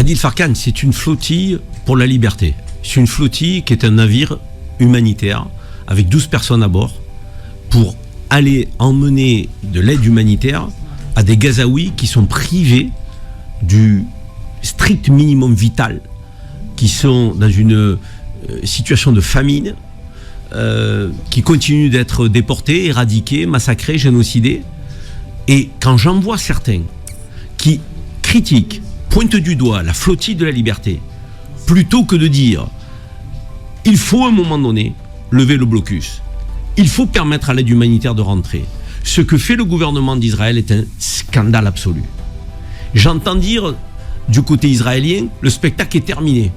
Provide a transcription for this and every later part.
Adil Farkan, c'est une flottille pour la liberté. C'est une flottille qui est un navire humanitaire avec 12 personnes à bord pour aller emmener de l'aide humanitaire à des Gazaouis qui sont privés du strict minimum vital, qui sont dans une situation de famine, qui continuent d'être déportés, éradiqués, massacrés, génocidés. Et quand j'en vois certains qui critiquent, pointent du doigt la flottille de la liberté, plutôt que de dire il faut à un moment donné lever le blocus, il faut permettre à l'aide humanitaire de rentrer. Ce que fait le gouvernement d'Israël est un scandale absolu. J'entends dire du côté israélien, le spectacle est terminé.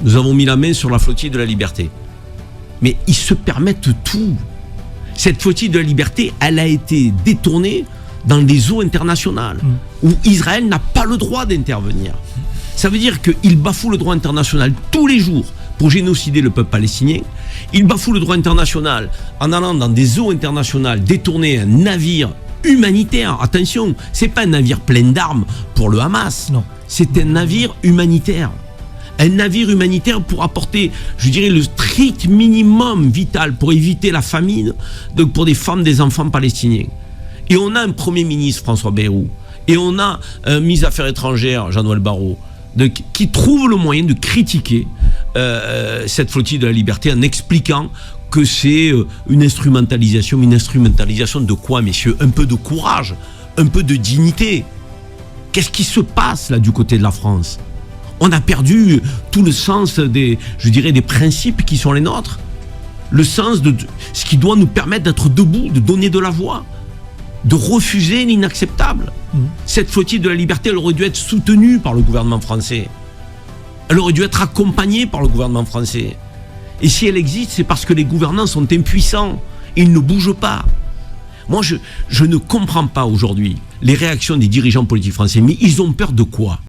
Nous avons mis la main sur la flottille de la liberté. Mais ils se permettent tout. Cette flottille de la liberté, elle a été détournée dans des eaux internationales où Israël n'a pas le droit d'intervenir. Ça veut dire qu'il bafoue le droit international tous les jours pour génocider le peuple palestinien. Il bafoue le droit international en allant dans des eaux internationales détourner un navire humanitaire. Attention, c'est pas un navire plein d'armes pour le Hamas. Non. C'est un navire humanitaire. Un navire humanitaire pour apporter, je dirais, le strict minimum vital pour éviter la famine pour des femmes, des enfants palestiniens. Et on a un Premier ministre, François Bayrou, et on a un ministre des Affaires étrangères, Jean-Noël Barrot, qui trouve le moyen de critiquer cette flottille de la liberté en expliquant que c'est une instrumentalisation. Mais une instrumentalisation de quoi, messieurs? Un peu de courage, un peu de dignité. Qu'est-ce qui se passe là du côté de la France? On a perdu tout le sens des principes qui sont les nôtres. Le sens de ce qui doit nous permettre d'être debout, de donner de la voix, de refuser l'inacceptable. Cette flottille de la liberté, elle aurait dû être soutenue par le gouvernement français. Elle aurait dû être accompagnée par le gouvernement français. Et si elle existe, c'est parce que les gouvernants sont impuissants. Ils ne bougent pas. Moi, je ne comprends pas aujourd'hui les réactions des dirigeants politiques français. Mais ils ont peur de quoi ?